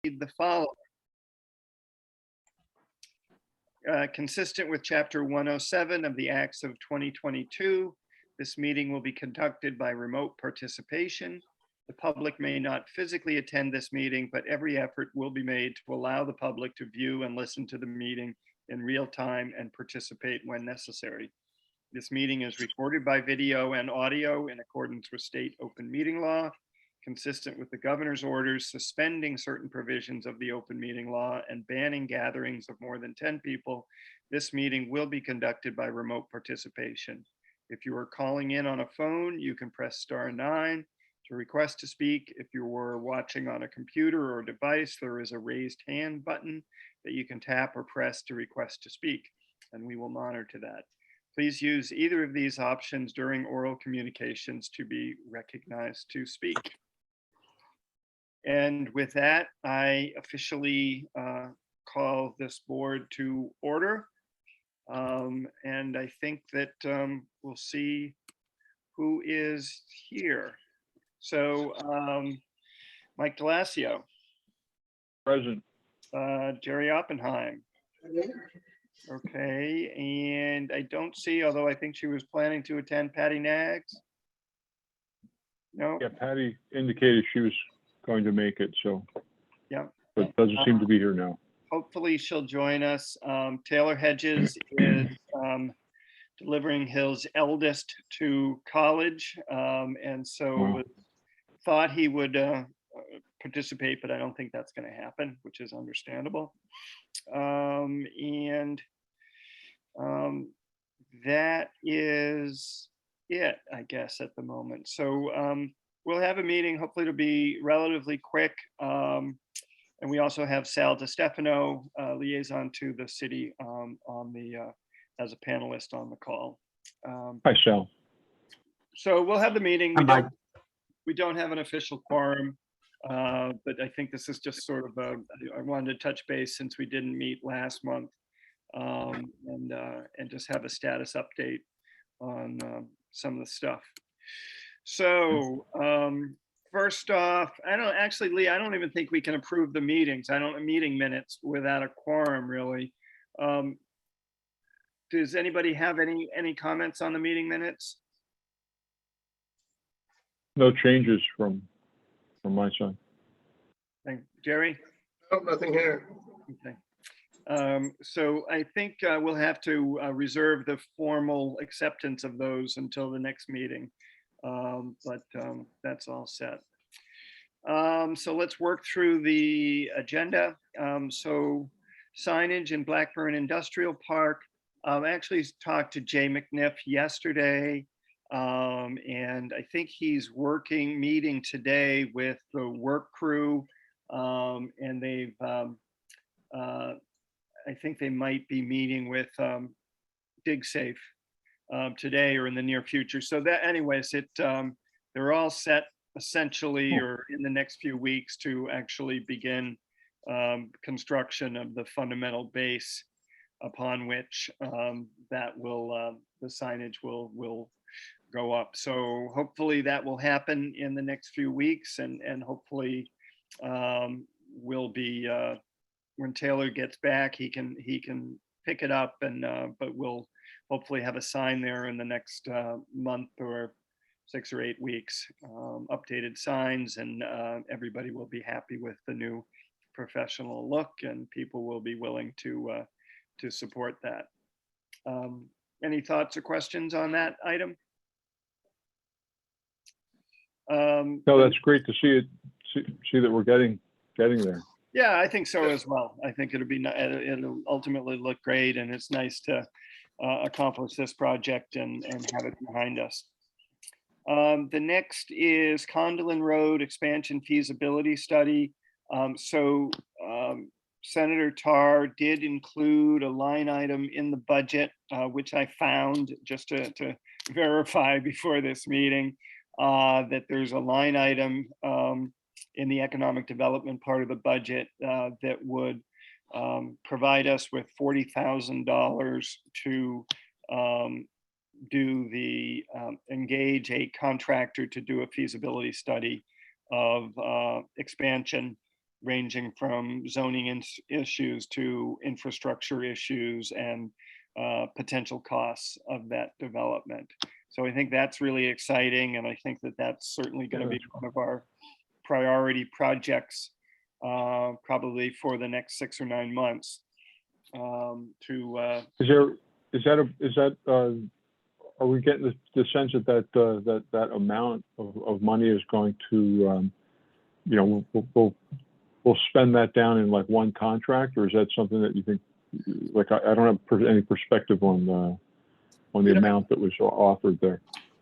The following. Consistent with Chapter 107 of the Acts of 2022, this meeting will be conducted by remote participation. The public may not physically attend this meeting, but every effort will be made to allow the public to view and listen to the meeting in real time and participate when necessary. This meeting is recorded by video and audio in accordance with state open meeting law, consistent with the governor's orders suspending certain provisions of the open meeting law and banning gatherings of more than 10 people. This meeting will be conducted by remote participation. If you are calling in on a phone, you can press *9 to request to speak. If you were watching on a computer or device, there is a raised hand button that you can tap or press to request to speak, and we will monitor that. Please use either of these options during oral communications to be recognized to speak. And with that, I officially call this board to order. And I think that we'll see who is here. So Mike Delasio. Present. Jerry Oppenheim. Okay, and I don't see, although I think she was planning to attend, Patty Nags. No? Yeah, Patty indicated she was going to make it, so. Yeah. But doesn't seem to be here now. Hopefully she'll join us. Taylor Hedges is delivering his eldest to college, and so thought he would participate, but I don't think that's going to happen, which is understandable. And that is it, I guess, at the moment. So we'll have a meeting. Hopefully it'll be relatively quick. And we also have Sal DiStefano, liaison to the city, on the as a panelist on the call. Hi, Sal. So we'll have the meeting. We don't have an official quorum, but I think this is just sort of I wanted to touch base since we didn't meet last month, and just have a status update on some of the stuff. So first off, Lee, I don't even think we can approve the meeting minutes without a quorum, really. Does anybody have any comments on the meeting minutes? No changes from my side. Jerry? No, nothing here. Okay. So I think we'll have to reserve the formal acceptance of those until the next meeting. But that's all set. So let's work through the agenda. So signage in Blackburn Industrial Park. I actually talked to Jay McNiff yesterday, and I think he's meeting today with the work crew, and they've, I think they might be meeting with DigSafe today or in the near future. So that, anyways, they're all set essentially, or in the next few weeks, to actually begin construction of the fundamental base upon which that will the signage will go up. So hopefully that will happen in the next few weeks, and hopefully will be when Taylor gets back, he can pick it up, and but we'll hopefully have a sign there in the next month or 6 or 8 weeks, updated signs, and everybody will be happy with the new professional look, and people will be willing to support that. Any thoughts or questions on that item? No, that's great to see that we're getting there. Yeah, I think so as well. I think it'll ultimately look great, and it's nice to accomplish this project and have it behind us. The next is Condolin Road expansion feasibility study. So Senator Tarr did include a line item in the budget, which I found just to verify before this meeting, that there's a line item in the economic development part of the budget that would provide us with $40,000 to engage a contractor to do a feasibility study of expansion ranging from zoning issues to infrastructure issues and potential costs of that development. So I think that's really exciting, and I think that that's certainly going to be one of our priority projects, probably for the next 6 or 9 months. Are we getting the sense that amount of money is going to, we'll spend that down in like one contract, or is that something that you think, like, I don't have any perspective on the amount that was offered there?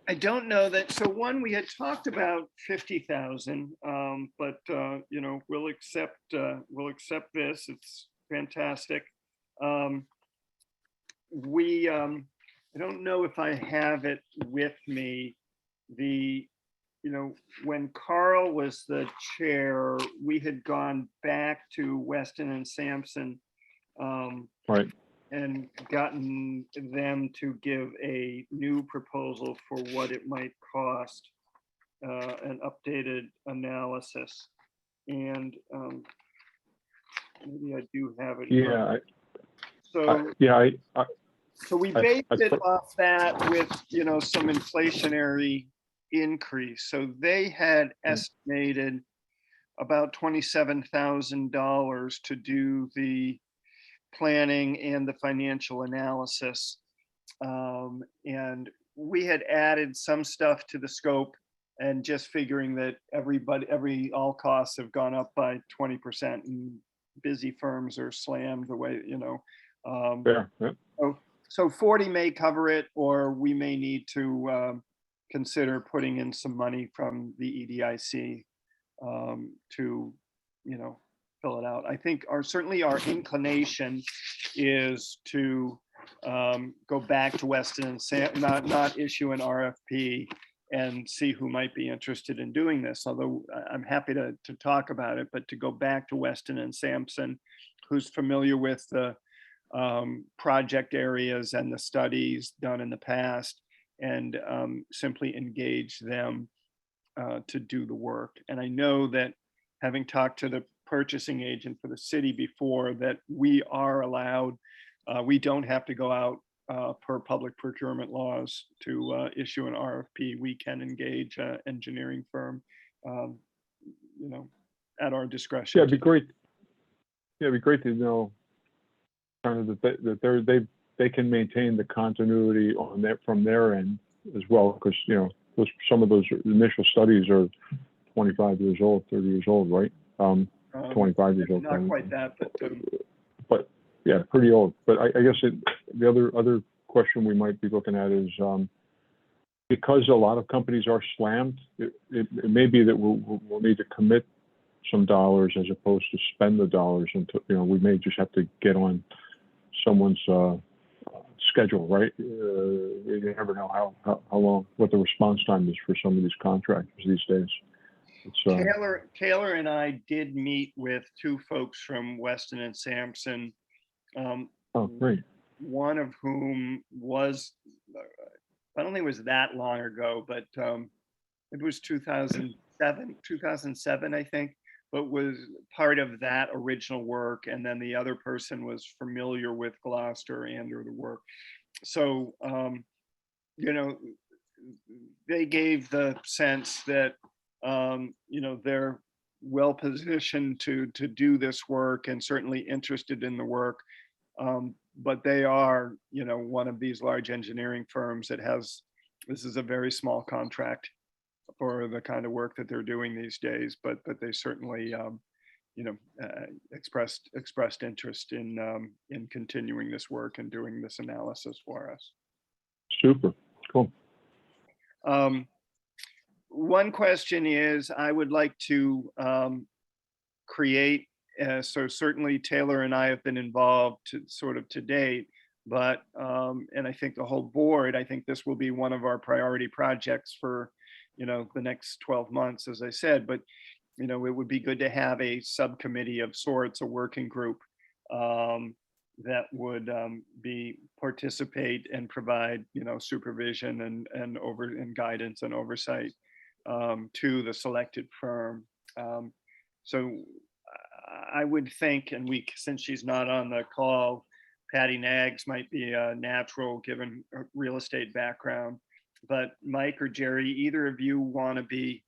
I don't know that. So one, we had talked about 50,000, but we'll accept this. It's fantastic. I don't know if I have it with me. When Carl was the chair, we had gone back to Weston and Sampson, Right, and gotten them to give a new proposal for what it might cost, an updated analysis. And maybe I do have it. yeah. So we based it off that with, some inflationary increase. So they had estimated about $27,000 to do the planning and the financial analysis. And we had added some stuff to the scope, and just figuring that all costs have gone up by 20%, and busy firms are slammed the way, Yeah. So 40 may cover it, or we may need to consider putting in some money from the EDIC to, fill it out. I think certainly our inclination is to go back to Weston and Sampson, not issue an RFP and see who might be interested in doing this. Although I'm happy to talk about it, but to go back to Weston and Sampson, who's familiar with the project areas and the studies done in the past, and simply engage them to do the work. And I know that, having talked to the purchasing agent for the city before, that we are allowed, we don't have to go out per public procurement laws to issue an RFP. We can engage an engineering firm, at our discretion. Yeah, it'd be great. Yeah, it'd be great to know kind of that they can maintain the continuity from their end as well, because some of those initial studies are 25 years old, 30 years old, right? 25 years old. Not quite that, but yeah, pretty old. But I guess the other question we might be looking at is, because a lot of companies are slammed, it may be that we'll need to commit some dollars as opposed to spend the dollars until, we may just have to get on someone's schedule, right? You never know how long, what the response time is for some of these contractors these days. Taylor and I did meet with 2 folks from Weston and Sampson. Oh, great. One of whom was, I don't think it was that long ago, but it was 2007, I think, but was part of that original work. And then the other person was familiar with Gloucester and/or the work. So, they gave the sense that, they're well positioned to do this work, and certainly interested in the work. But they are, one of these large engineering firms that this is a very small contract for the kind of work that they're doing these days, but they certainly, expressed interest in continuing this work and doing this analysis for us. Super cool. One question is, I would like to create, so certainly Taylor and I have been involved to date, but, and I think the whole board, I think this will be one of our priority projects for, the next 12 months, as I said, but, it would be good to have a subcommittee of sorts, a working group that would participate and provide, supervision and guidance and oversight to the selected firm. So I would think, and since she's not on the call, Patty Nags might be a natural given her real estate background. But Mike or Jerry, either of you want to be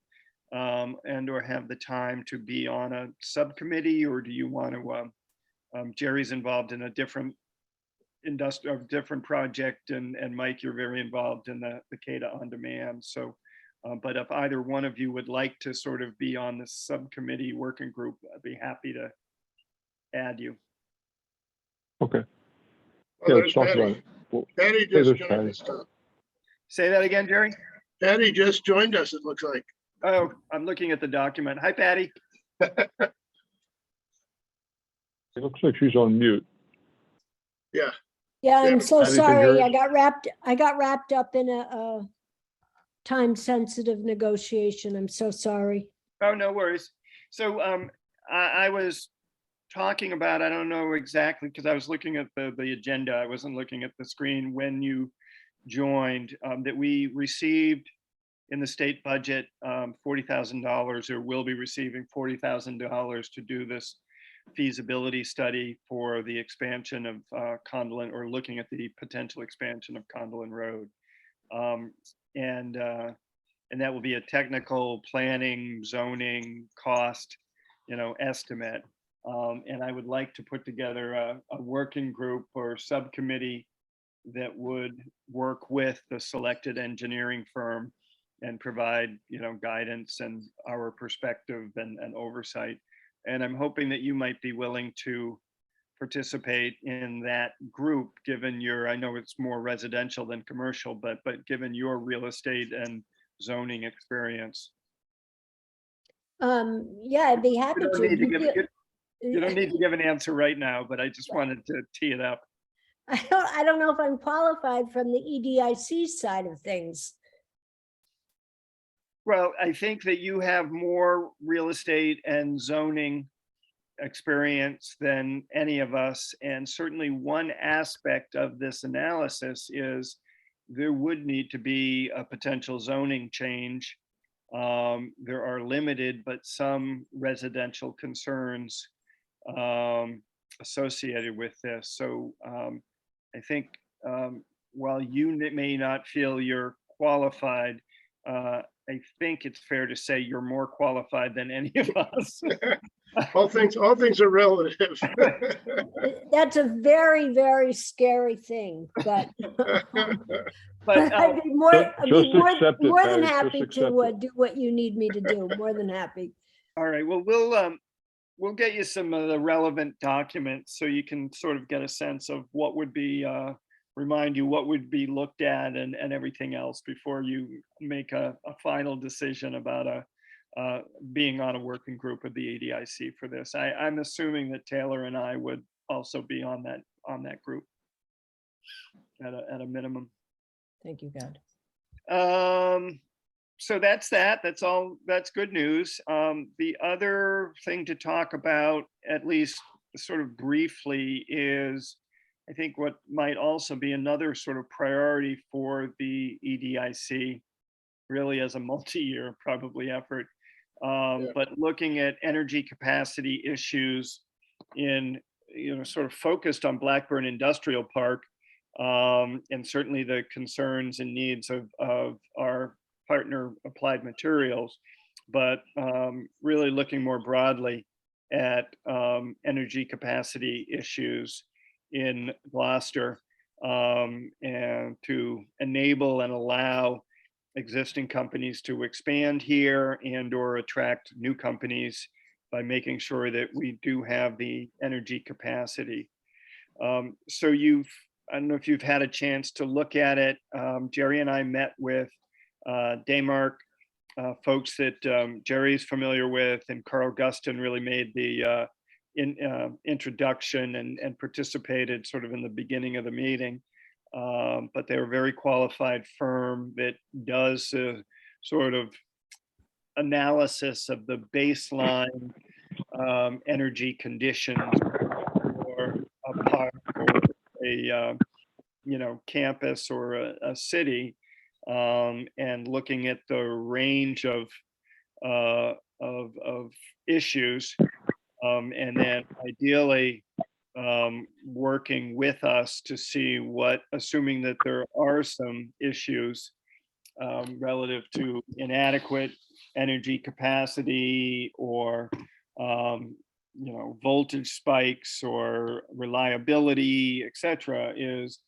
and or have the time to be on a subcommittee, or do you want to? Jerry's involved in a different different project, and Mike, you're very involved in the CADA on demand. So, but if either one of you would like to sort of be on the subcommittee working group, I'd be happy to add you. Okay. Well, Yeah, there's let's talk Patty. about it. Well, Patty there's just joined Patty. us. Tom. Say that again, Jerry. Patty just joined us, it looks like. Oh, I'm looking at the document. Hi, Patty. It looks like she's on mute. Yeah. Yeah, Yeah, I'm so Patty, can sorry. you- I got wrapped up in a time-sensitive negotiation. I'm so sorry. Oh, no worries. So I was talking about, I don't know exactly, because I was looking at the agenda. I wasn't looking at the screen when you joined, that we received in the state budget $40,000, or will be receiving $40,000 to do this feasibility study for the expansion of Condolin, or looking at the potential expansion of Condolin Road. And that will be a technical planning, zoning, cost, estimate. And I would like to put together a working group or subcommittee that would work with the selected engineering firm and provide, guidance and our perspective and oversight. And I'm hoping that you might be willing to participate in that group, given I know it's more residential than commercial, but given your real estate and zoning experience. Yeah, I'd be happy You don't need to to. you don't need to give an answer right now, but I just wanted to tee it up. I don't know if I'm qualified from the EDIC side of things. Well, I think that you have more real estate and zoning experience than any of us. And certainly one aspect of this analysis is there would need to be a potential zoning change. There are limited, but some residential concerns associated with this. So I think while you may not feel you're qualified, I think it's fair to say you're more qualified than any of us. All things are relative. That's a very, very scary thing, but But I'd be more, Just- I'd just be accept it, more than Patty, happy just to accept it. do what you need me to do. More than happy. all right, well, we'll get you some of the relevant documents so you can sort of get a sense of what would be remind you what would be looked at and everything else before you make a final decision about being on a working group with the EDIC for this. I'm assuming that Taylor and I would also be on that group at a minimum. Thank you, God. So that's all, that's good news. The other thing to talk about, at least sort of briefly, is I think what might also be another sort of priority for the EDIC, really as a multi-year probably effort, but looking at energy capacity issues in, sort of focused on Blackburn Industrial Park, and certainly the concerns and needs of our partner Applied Materials, but really looking more broadly at energy capacity issues in Gloucester, and to enable and allow existing companies to expand here and or attract new companies by making sure that we do have the energy capacity. So I don't know if you've had a chance to look at it. Jerry and I met with Daymark folks that Jerry's familiar with, and Carl Guston really made the introduction and participated sort of in the beginning of the meeting. But they're a very qualified firm that does a sort of analysis of the baseline energy conditions for a park or a campus or a city, and looking at the range of issues And then ideally, working with us to see what, assuming that there are some issues relative to inadequate energy capacity or voltage spikes or reliability, et cetera, is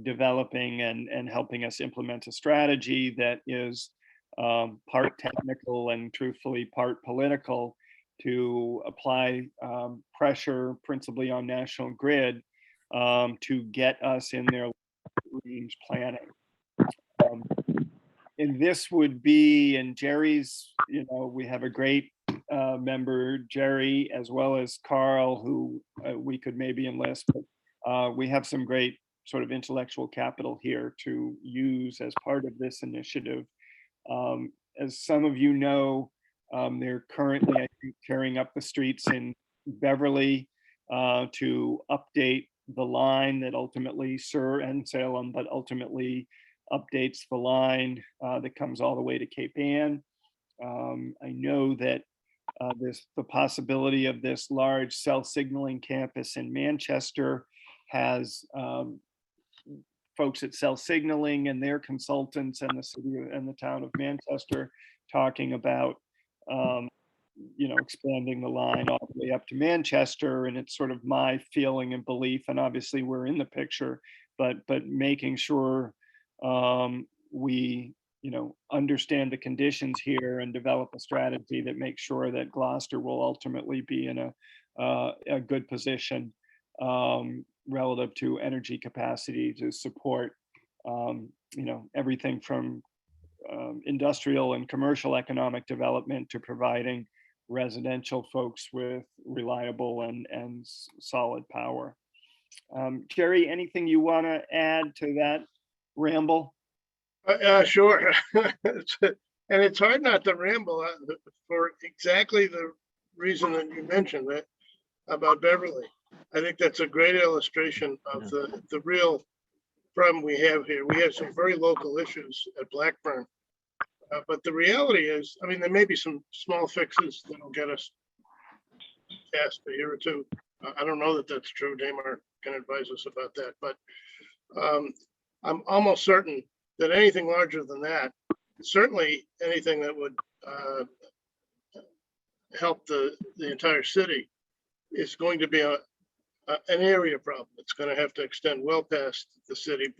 developing and helping us implement a strategy that is part technical and truthfully part political to apply pressure principally on National Grid to get us in their range planning. And this would be, and Jerry's, we have a great member, Jerry, as well as Carl, who we could maybe enlist, but we have some great sort of intellectual capital here to use as part of this initiative. As some of you know, they're currently, I think, tearing up the streets in Beverly to update the line that ultimately and Salem, but ultimately updates the line that comes all the way to Cape Ann. I know that the possibility of this large cell signaling campus in Manchester has folks at Cell Signaling and their consultants and the city and the town of Manchester talking about expanding the line all the way up to Manchester. And it's sort of my feeling and belief, and obviously we're in the picture, but making sure we understand the conditions here and develop a strategy that makes sure that Gloucester will ultimately be in a good position relative to energy capacity to support everything from industrial and commercial economic development to providing residential folks with reliable and solid power. Jerry, anything you want to add to that ramble? Sure. And it's hard not to ramble for exactly the reason that you mentioned that about Beverly. I think that's a great illustration of the real problem we have here. We have some very local issues at Blackburn. But the reality is, I mean, there may be some small fixes that'll get us past a year or two. I don't know that that's true. Damar can advise us about that. But I'm almost certain that anything larger than that, certainly anything that would help the entire city, is going to be an area problem. It's going to have to extend well past the city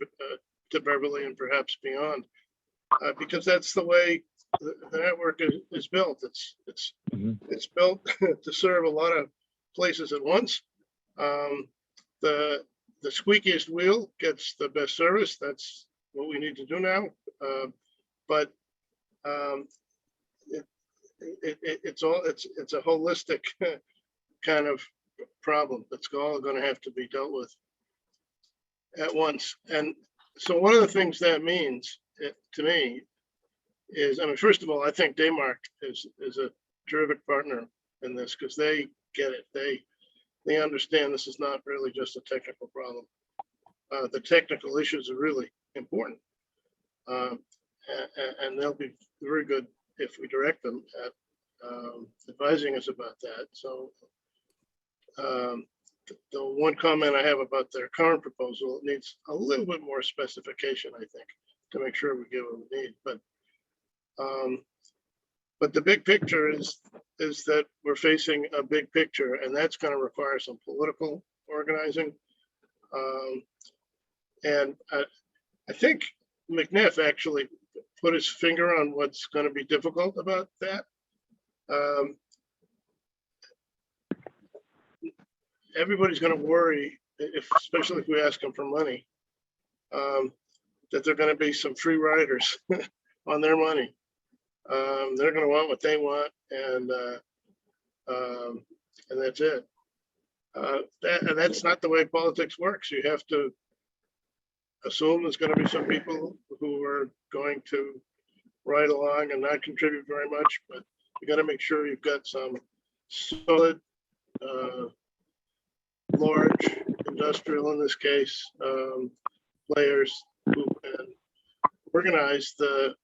to Beverly and perhaps beyond, because that's the way the network is built. It's built to serve a lot of places at once. The squeakiest wheel gets the best service. That's what we need to do now. But it's a holistic kind of problem that's all going to have to be dealt with at once. And so one of the things that means to me is, I mean, first of all, I think Daymark is a terrific partner in this because they get it. They understand this is not really just a technical problem. The technical issues are really important, and they'll be very good if we direct them at advising us about that. So the one comment I have about their current proposal, it needs a little bit more specification, I think, to make sure we get what we need. But the big picture is that we're facing a big picture, and that's going to require some political organizing. And I think McNiff actually put his finger on what's going to be difficult about that. Everybody's going to worry, especially if we ask them for money, that there are going to be some free riders on their money. They're going to want what they want, and that's it. That's not the way politics works. You have to assume there's going to be some people who are going to ride along and not contribute very much, but you got to make sure you've got some solid, large industrial, in this case, players who can organize the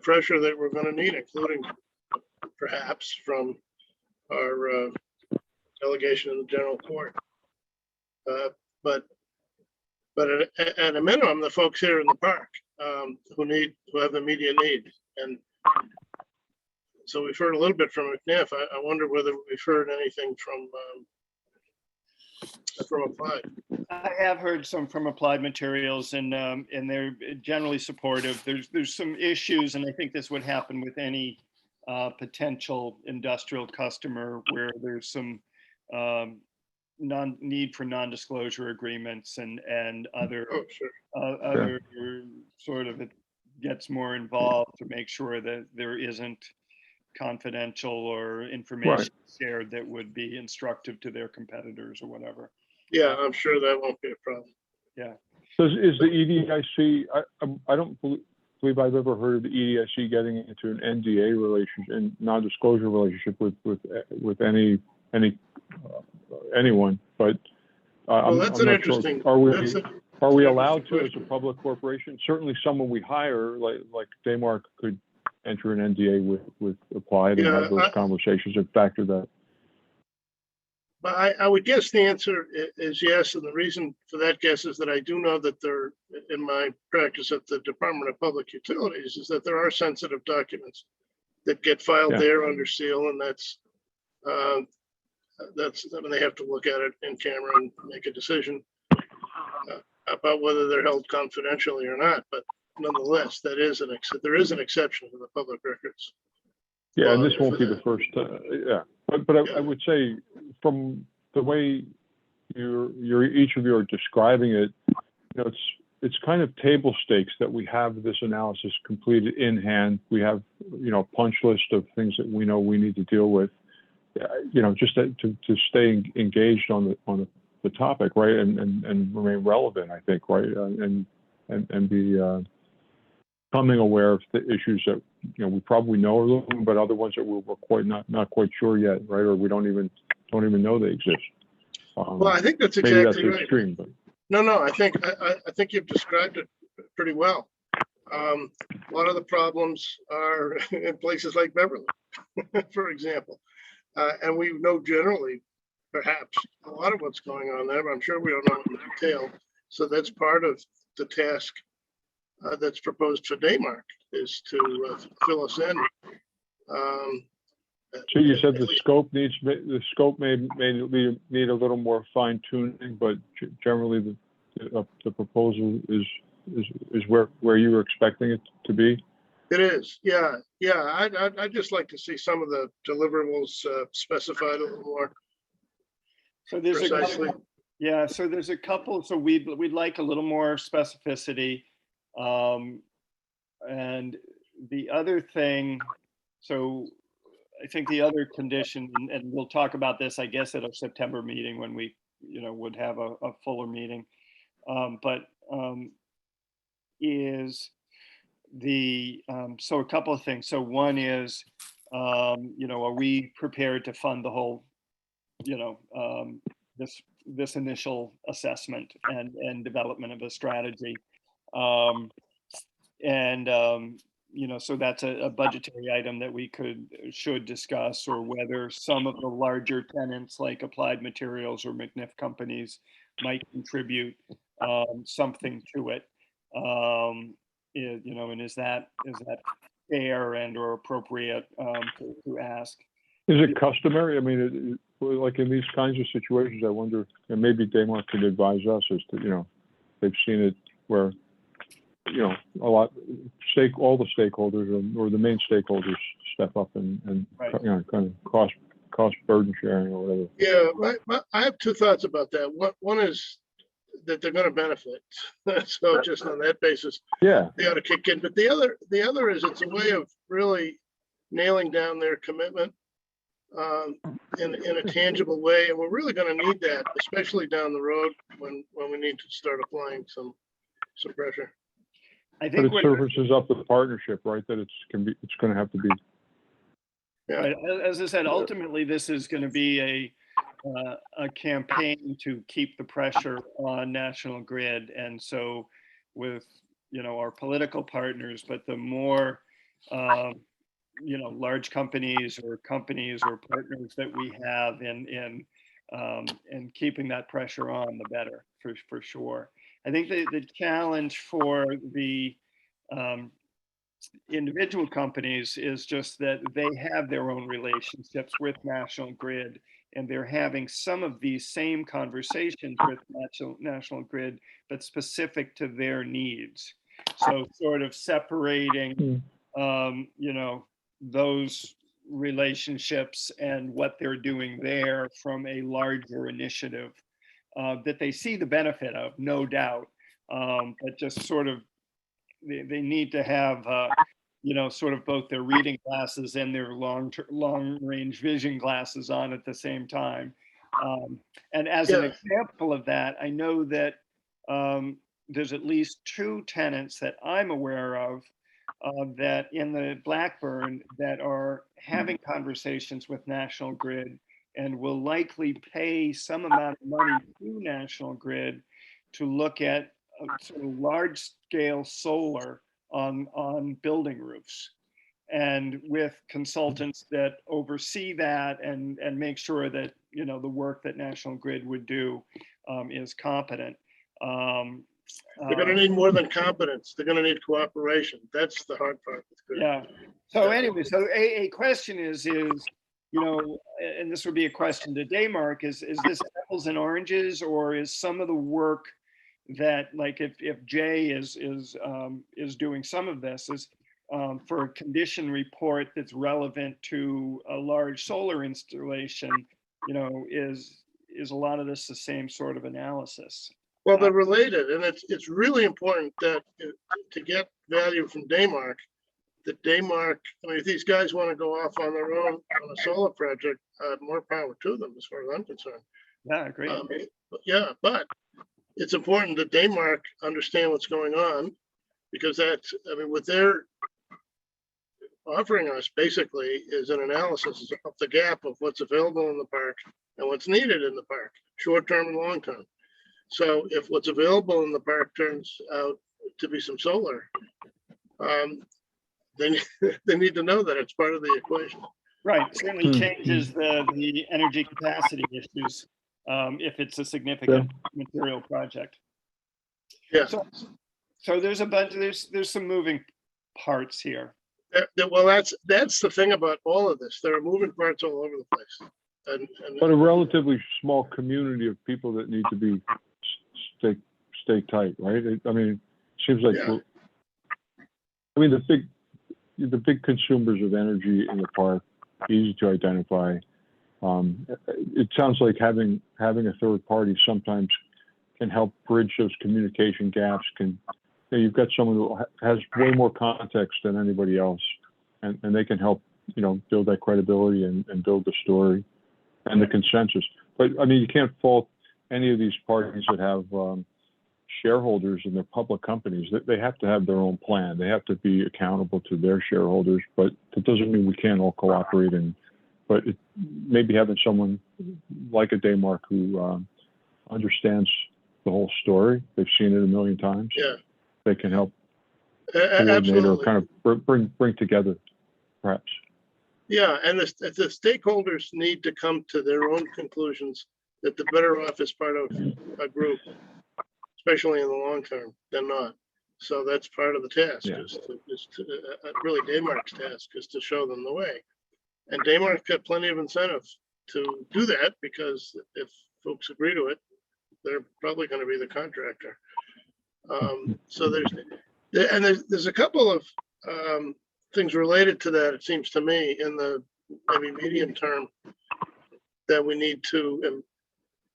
pressure that we're going to need, including perhaps from our delegation in the general court. But at a minimum, the folks here in the park who have immediate need. And so we've heard a little bit from McNiff. I wonder whether we've heard anything from Applied. I have heard some from Applied Materials, and they're generally supportive. There's some issues, and I think this would happen with any potential industrial customer where there's some need for non-disclosure agreements and other Oh, sure. other sort of, it gets more involved to make sure that there isn't confidential or information shared that would be instructive to their competitors or whatever. Yeah, I'm sure that won't be a problem. Yeah. So is the EDIC, I don't believe I've ever heard of the EDIC getting into an NDA relationship and non-disclosure relationship with anyone, but Well, that's I'm an not sure. interesting. Are we allowed to as a public corporation? Certainly someone we hire, like Daymark, could enter an NDA with Applied and have those conversations and factor that. But I would guess the answer is yes, and the reason for that guess is that I do know that there, in my practice at the Department of Public Utilities, is that there are sensitive documents that get filed there under seal, and that's I mean, they have to look at it in camera and make a decision about whether they're held confidentially or not. But nonetheless, there is an exception to the public records. Yeah, and this won't be the first. But I would say, from the way each of you are describing it, it's kind of table stakes that we have this analysis completed in hand. We have a punch list of things that we know we need to deal with. Just to stay engaged on the topic, right, and remain relevant, I think, right, and be becoming aware of the issues that we probably know a little, but other ones that we're quite not quite sure yet, right, or we don't even know they exist. Well, I think that's maybe exactly that's right. extreme, but No, I think you've described it pretty well. A lot of the problems are in places like Beverly, for example. And we know generally, perhaps, a lot of what's going on there, but I'm sure we don't know in detail. So that's part of the task that's proposed for Daymark, is to fill us in. So you said the scope may need a little more fine tuning, but generally the proposal is where you were expecting it to be. It is, yeah. I'd just like to see some of the deliverables specified a little more. So there's precisely. So there's a couple. So we'd like a little more specificity, and the other thing. So I think the other condition, and we'll talk about this, I guess, at our September meeting when we, would have a fuller meeting, is the so a couple of things. So one is, are we prepared to fund the whole, this initial assessment and development of a strategy, so that's a budgetary item that we should discuss, or whether some of the larger tenants like Applied Materials or McNiff Companies might contribute something to it. And is that fair and or appropriate to ask? Is it customary? I mean, like in these kinds of situations, I wonder, and maybe Daymark could advise us as to, they've seen it where, all the stakeholders or the main stakeholders step up and right. Kind of cost burden sharing or whatever. Yeah, I have two thoughts about that. One is that they're going to benefit. So just on that basis, they ought to kick in. But the other is it's a way of really nailing down their commitment in a tangible way, and we're really going to need that, especially down the road when we need to start applying some pressure. I think but it services up the partnership, right? That it's going to have to be. Yeah. Right. As I said, ultimately, this is going to be a campaign to keep the pressure on National Grid, and so with our political partners, but the more large companies or partners that we have in and keeping that pressure on, the better, for sure. I think the challenge for the individual companies is just that they have their own relationships with National Grid, and they're having some of these same conversations with National Grid, but specific to their needs. So sort of separating, you know, those relationships and what they're doing there from a larger initiative that they see the benefit of, no doubt, but just sort of they need to have, you know, sort of both their reading glasses and their long range vision glasses on at the same time. And as an example of that, I know that there's at least 2 tenants that I'm aware of that in the Blackburn that are having conversations with National Grid and will likely pay some amount of money to National Grid to look at sort of large scale solar on building roofs, and with consultants that oversee that and make sure that, you know, the work that National Grid would do is competent. They're going to need more than competence. They're going to need cooperation. That's the hard part. Yeah. So anyway, so a question is, you know, and this would be a question to Daymark, is this apples and oranges, or is some of the work that, like, if Jay is doing some of this, is for a condition report that's relevant to a large solar installation, you know, is a lot of this the same sort of analysis? Well, they're related, and it's really important that to get value from Daymark, that Daymark, I mean, if these guys want to go off on their own on a solar project, more power to them as far as I'm concerned. Yeah, great. Yeah, but it's important that Daymark understand what's going on, because that's, I mean, what they're offering us basically is an analysis of the gap of what's available in the park and what's needed in the park, short-term and long-term. So if what's available in the park turns out to be some solar, then they need to know that it's part of the equation. Right, certainly changes the energy capacity issues if it's a significant material project. Yeah. So there's a bunch. There's some moving parts here. Well, that's the thing about all of this. There are moving parts all over the place. But a relatively small community of people that need to be stay tight, right? I mean, it seems like, I mean, the big consumers of energy in the park, easy to identify. It sounds like having a third party sometimes can help bridge those communication gaps. You've got someone who has way more context than anybody else, and they can help, you know, build that credibility and build the story and the consensus. But I mean, you can't fault any of these parties that have shareholders in their public companies. They have to have their own plan. They have to be accountable to their shareholders, but that doesn't mean we can't all cooperate. But maybe having someone like a Daymark who understands the whole story, they've seen it a million times. Yeah, they can help coordinate or kind of bring together, perhaps. Yeah, and the stakeholders need to come to their own conclusions that the better off is part of a group, especially in the long term, than not. So that's part of the task. Really Daymark's task is to show them the way. And Daymark's got plenty of incentive to do that, because if folks agree to it, they're probably going to be the contractor. So there's a couple of things related to that, it seems to me, in the maybe medium term that we need to, and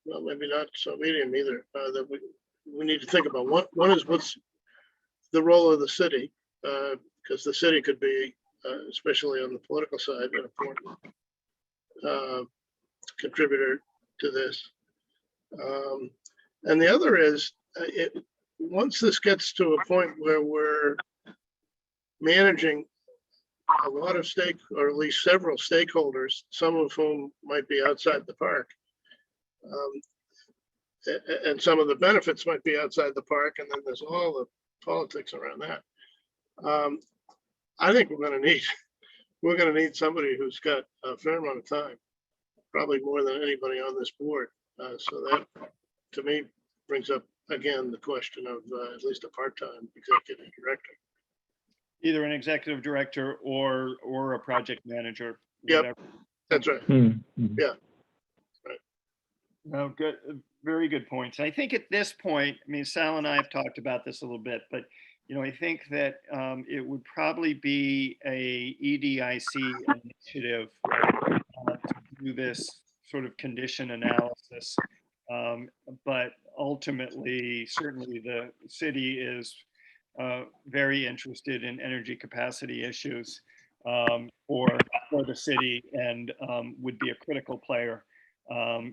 well, maybe not so medium either, that we need to think about. One is what's the role of the city, because the city could be, especially on the political side, an important contributor to this. And the other is, once this gets to a point where we're managing a lot of or at least several stakeholders, some of whom might be outside the park, and some of the benefits might be outside the park, and then there's all the politics around that. I think we're going to need somebody who's got a fair amount of time probably more than anybody on this board. So that, to me, brings up again the question of at least a part-time executive director. Either an executive director or a project manager. Yep. whatever. That's right. Mhm. No, good, very good points. I think at this point, I mean, Sal and I have talked about this a little bit, but I think that it would probably be a EDIC initiative to do this sort of condition analysis. But ultimately, certainly the city is very interested in energy capacity issues for the city and would be a critical player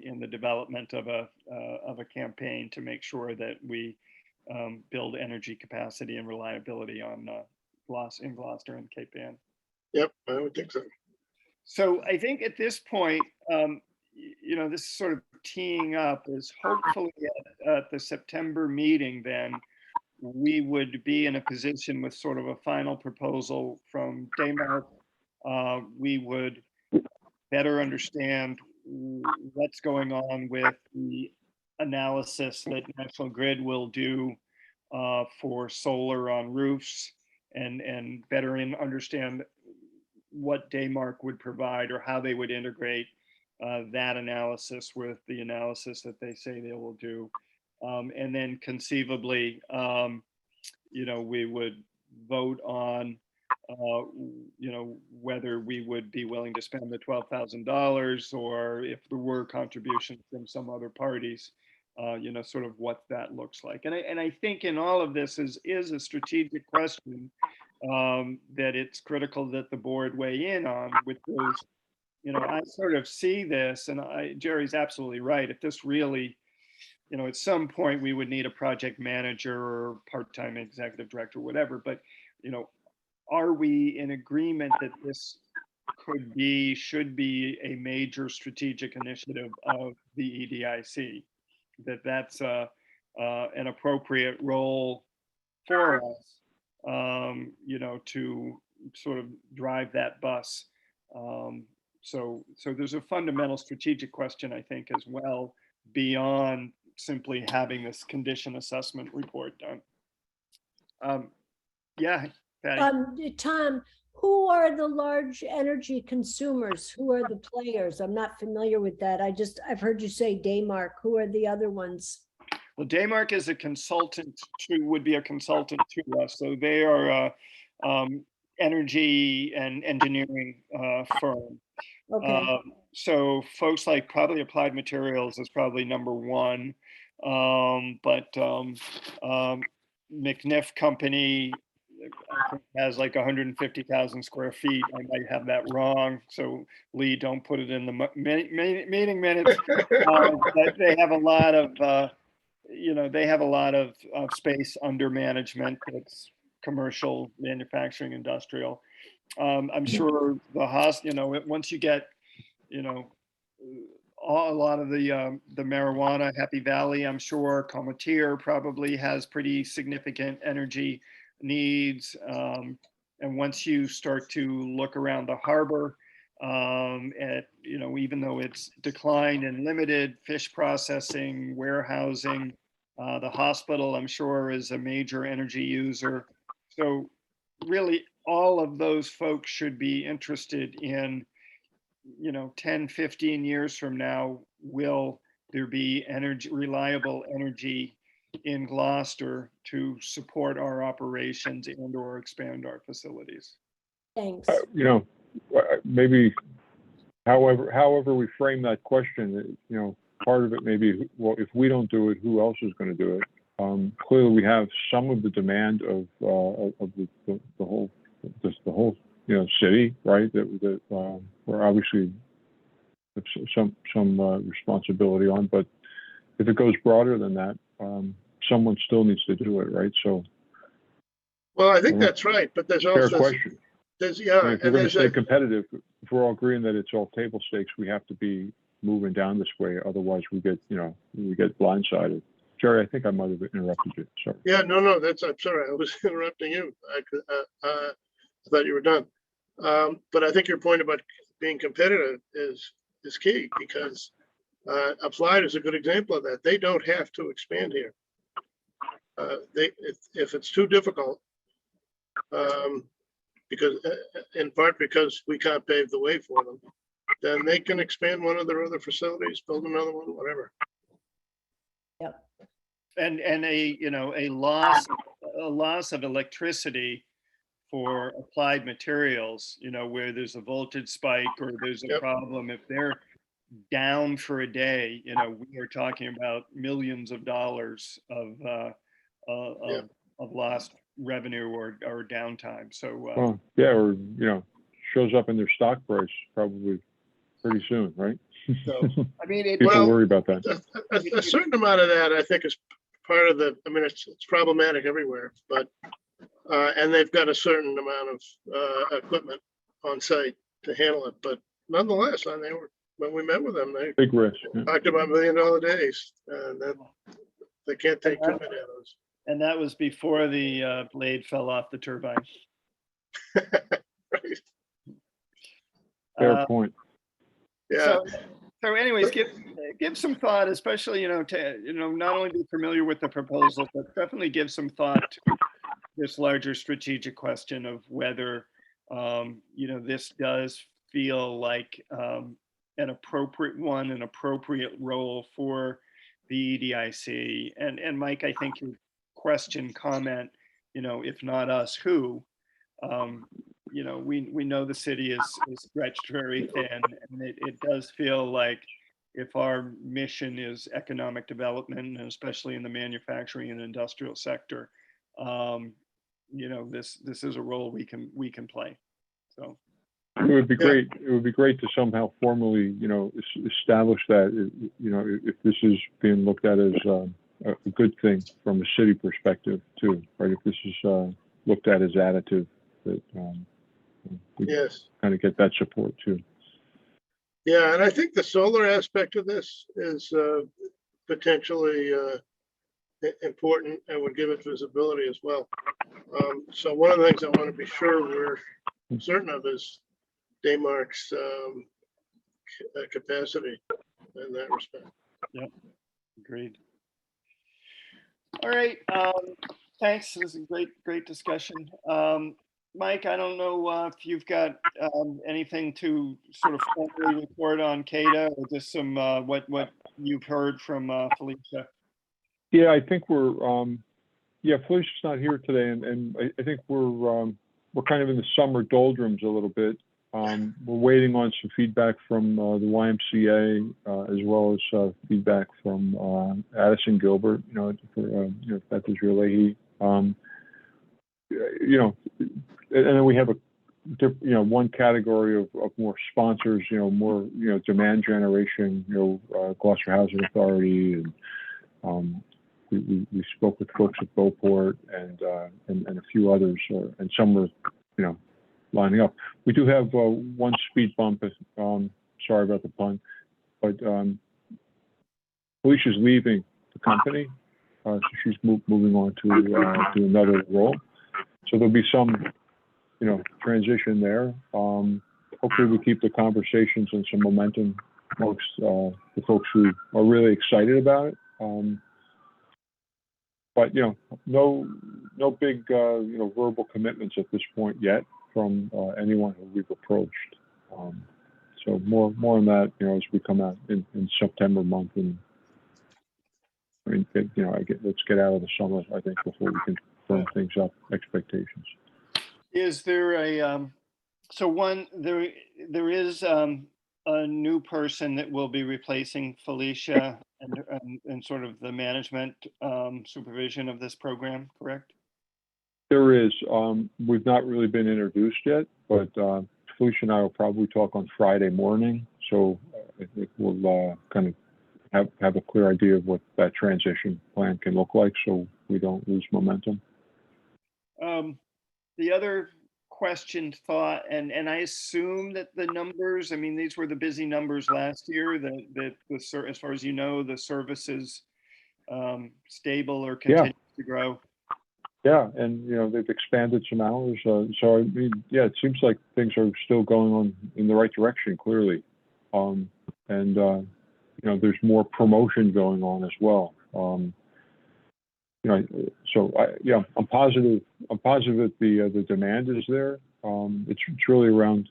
in the development of a campaign to make sure that we build energy capacity and reliability on in Gloucester and Cape Ann. Yep, I would think so. So I think at this point, this sort of teeing up is hopefully at the September meeting, then we would be in a position with sort of a final proposal from Daymark. We would better understand what's going on with the analysis that National Grid will do for solar on roofs and better understand what Daymark would provide or how they would integrate that analysis with the analysis that they say they will do. And then conceivably, we would vote on, whether we would be willing to spend the $12,000 or if there were contributions from some other parties, sort of what that looks like. And I think in all of this is a strategic question that it's critical that the board weigh in on, which is, I sort of see this, and Jerry's absolutely right. If this really, at some point we would need a project manager or part-time executive director, whatever, but, are we in agreement that this should be a major strategic initiative of the EDIC, that's an appropriate role for us, to sort of drive that bus. So there's a fundamental strategic question, I think, as well, beyond simply having this condition assessment report done. Yeah, Patty. Tom, who are the large energy consumers? Who are the players? I'm not familiar with that. I've heard you say Daymark. Who are the other ones? Well, Daymark is would be a consultant to us. So they are energy and engineering firm. Okay. So folks like probably Applied Materials is probably number one. But McNiff Company has like 150,000 square feet. I might have that wrong. So Lee, don't put it in the meeting minutes. But they have a lot of, they have a lot of space under management. It's commercial, manufacturing, industrial. I'm sure once you get, a lot of the marijuana, Happy Valley, I'm sure Cometeer probably has pretty significant energy needs. And once you start to look around the harbor, at, even though it's declined and limited, fish processing, warehousing, the hospital, I'm sure, is a major energy user. So really, all of those folks should be interested in, 10, 15 years from now, will there be reliable energy in Gloucester to support our operations and or expand our facilities? Thanks. Maybe however we frame that question, part of it may be, well, if we don't do it, who else is going to do it? Clearly, we have some of the demand of the whole city, right? That we're obviously some responsibility on, but if it goes broader than that, someone still needs to do it, right? So, well, I think that's right, but there's fair also question. If we're going to stay competitive, if we're all agreeing that it's all table stakes, we have to be moving down this way. Otherwise, we get blindsided. Jerry, I think I might have interrupted you. Sorry. Yeah, no, I'm sorry. I was interrupting you. I thought you were done. But I think your point about being competitive is is key, because Applied is a good example of that. They don't have to expand here. If it's too difficult, because in part because we can't pave the way for them, then they can expand one of their other facilities, build another one, whatever. Yep. And a loss of electricity for Applied Materials, where there's a voltage spike or there's a Yep. problem, if they're down for a day, we are talking about millions of dollars of Yep. lost revenue or downtime. So Well, yeah, or, shows up in their stock price probably pretty soon, right? So, I mean, People Well, worry about that. A certain amount of that, I think, is part of the, I mean, it's problematic everywhere, but, and they've got a certain amount of equipment on site to handle it, but nonetheless, when we met with them, they Big risk. Yeah. talked about $1 million days, and that they can't take too many of those. and that was before the blade fell off the turbine. Right. Fair point. Yeah, So anyways, give some thought, especially, to, not only be familiar with the proposal, but definitely give some thought to this larger strategic question of whether, this does feel like an appropriate one, an appropriate role for the EDIC. And Mike, I think your question, comment, if not us, who? We know the city is stretched very thin, and it does feel like if our mission is economic development, and especially in the manufacturing and industrial sector, this is a role we can play. So It would be great. It would be great to somehow formally, establish that, if this is being looked at as a good thing from a city perspective too, right? If this is looked at as additive, that we yes. kind of get that support too. Yeah, and I think the solar aspect of this is potentially important and would give it visibility as well. So one of the things I want to be sure we're certain of is Daymark's capacity in that respect. yeah, agreed. All right, thanks. This is a great discussion. Mike, I don't know if you've got anything to sort of formally report on CADA, or just some what you've heard from Felicia. Yeah, I think Felicia's not here today, and I think we're kind of in the summer doldrums a little bit. We're waiting on some feedback from the YMCA, as well as feedback from Addison Gilbert, Beth Israel Leahy. And then we have one category of more sponsors, more, demand generation, Gloucester Housing Authority, and we spoke with folks at Beauport and a few others, and some were, lining up. We do have one speed bump. Sorry about the pun, but Felicia's leaving the company, so she's moving on to another role. So there'll be some, transition there. Hopefully we keep the conversations and some momentum amongst the folks who are really excited about it. But no big verbal commitments at this point yet from anyone who we've approached. So more on that, as we come out in September month, and let's get out of the summer, I think, before we can firm things up, expectations. Is there there is a new person that will be replacing Felicia and sort of the management supervision of this program, correct? There is. We've not really been introduced yet, but Felicia and I will probably talk on Friday morning. So I think we'll kind of have a clear idea of what that transition plan can look like, so we don't lose momentum. The other question, thought, and I assume that the numbers, I mean, these were the busy numbers last year, that as far as the service is stable or continues to grow. Yeah, and they've expanded some hours. So I mean, yeah, it seems like things are still going on in the right direction, clearly. And there's more promotion going on as well. I'm positive. I'm positive that the demand is there. It's really around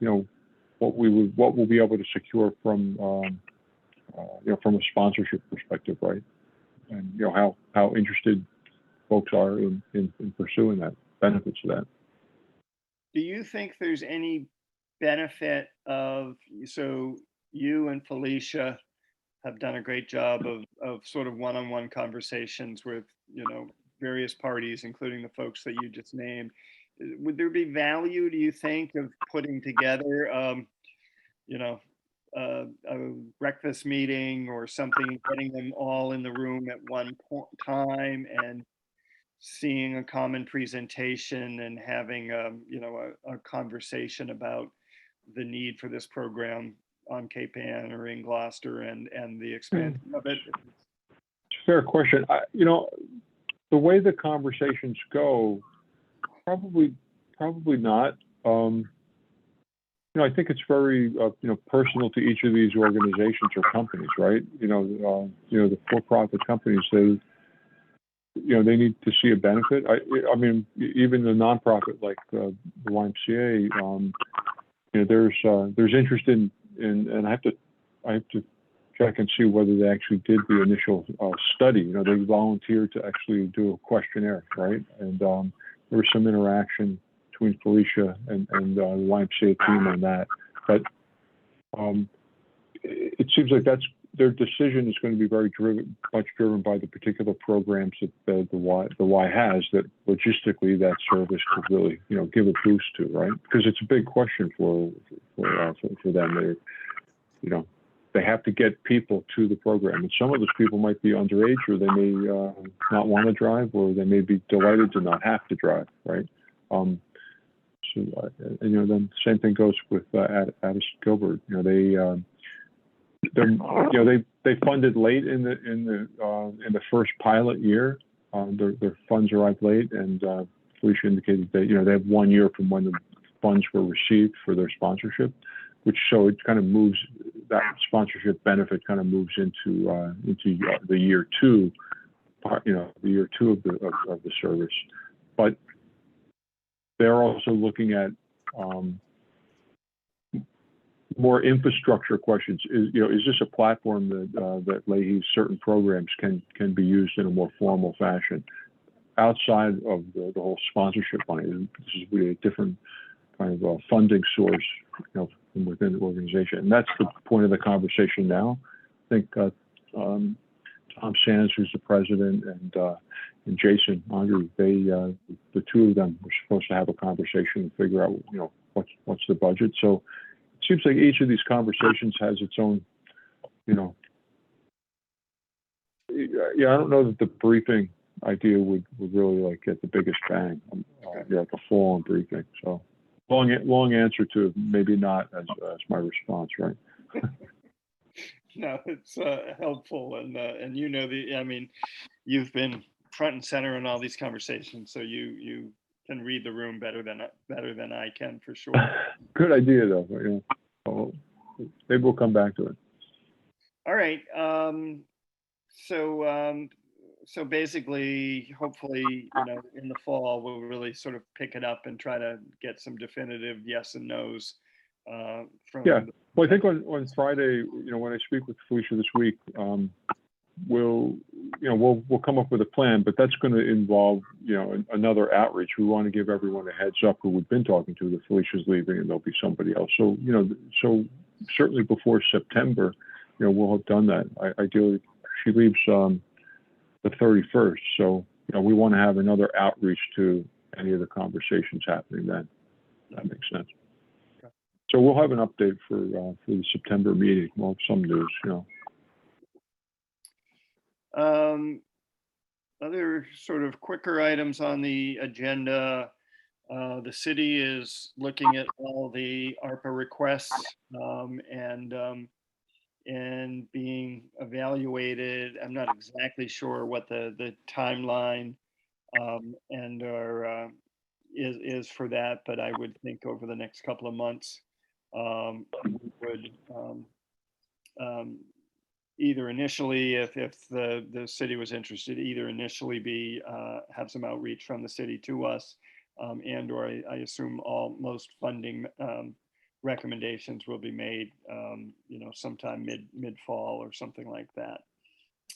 what we'll be able to secure from from a sponsorship perspective, right? And how interested folks are in pursuing that, benefits of that. Do you think there's any benefit of, so you and Felicia have done a great job of sort of one-on-one conversations with, various parties, including the folks that you just named. Would there be value, do you think, of putting together, a breakfast meeting or something, getting them all in the room at one time and seeing a common presentation and having a conversation about the need for this program on Cape Ann or in Gloucester and the expansion of it? It's a fair question. The way the conversations go, probably not. I think it's very personal to each of these organizations or companies, right? The for-profit companies, they need to see a benefit. I mean, even the nonprofit like the YMCA, there's interest in, and I have to check and see whether they actually did the initial study. They volunteered to actually do a questionnaire, right? And there was some interaction between Felicia and the YMCA team on that. But it seems like their decision is going to be very much driven by the particular programs that the Y has, that logistically that service could really give a boost to, right? Because it's a big question for them. They have to get people to the program, and some of those people might be underage, or they may not want to drive, or they may be delighted to not have to drive, right? Then same thing goes with Addis Gilbert. They funded late in the first pilot year. Their funds arrived late, and Felicia indicated that they have 1 year from when the funds were received for their sponsorship, which so it kind of moves, that sponsorship benefit kind of moves into the year two, the year two of the service. But they're also looking at more infrastructure questions. Is this a platform that Leahy's certain programs can be used in a more formal fashion outside of the whole sponsorship money? This is really a different kind of funding source, from within the organization, and that's the point of the conversation now. I think Tom Sands, who's the president, and Jason Andre, the two of them were supposed to have a conversation and figure out, what's the budget. So it seems like each of these conversations has its own, I don't know that the briefing idea would really get the biggest bang, like a full-on briefing. So long answer to maybe not as my response, right? No, it's helpful, and you've been front and center in all these conversations, so you can read the room better than I can, for sure. Good idea, though. Maybe we'll come back to it. All right. So basically, hopefully, in the fall, we'll really sort of pick it up and try to get some definitive yes and no's from. Yeah. Well, I think on Friday, when I speak with Felicia this week, we'll come up with a plan, but that's going to involve, another outreach. We want to give everyone a heads up who we've been talking to, that Felicia's leaving and there'll be somebody else. So, so certainly before September, we'll have done that. Ideally, she leaves the 31st. So, we want to have another outreach to any of the conversations happening then. That makes sense. Okay. So we'll have an update for the September meeting. We'll have some news, Other sort of quicker items on the agenda. The city is looking at all the ARPA requests and being evaluated. I'm not exactly sure what the timeline is for that, but I would think over the next couple of months we would either initially, if the city was interested, either initially have some outreach from the city to us, and or I assume most funding recommendations will be made, sometime mid fall or something like that.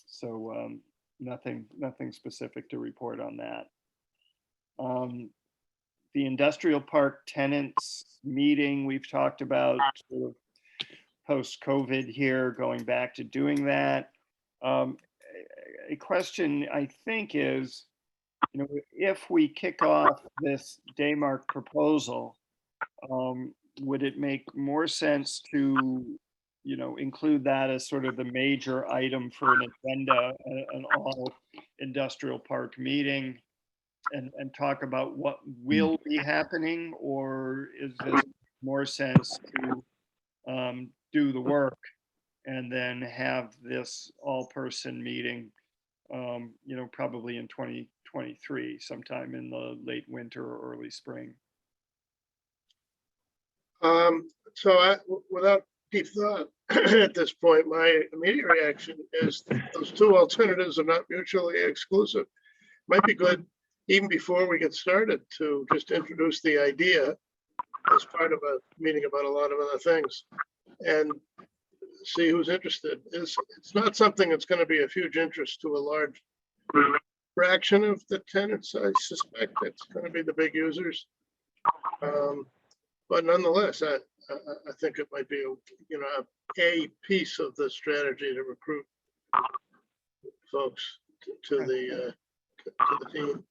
So nothing specific to report on that. The industrial park tenants meeting, we've talked about sort of post-COVID here, going back to doing that. A question I think is, if we kick off this Daymark proposal, would it make more sense to, include that as sort of the major item for an agenda, an all industrial park meeting, and talk about what will be happening, or is this more sense to do the work and then have this all-person meeting, probably in 2023, sometime in the late winter or early spring? So without deep thought at this point, my immediate reaction is those two alternatives are not mutually exclusive. Might be good, even before we get started, to just introduce the idea as part of a meeting about a lot of other things and see who's interested. It's not something that's going to be of huge interest to a large fraction of the tenants. I suspect it's going to be the big users. But nonetheless, I think it might be a piece of the strategy to recruit folks to the team.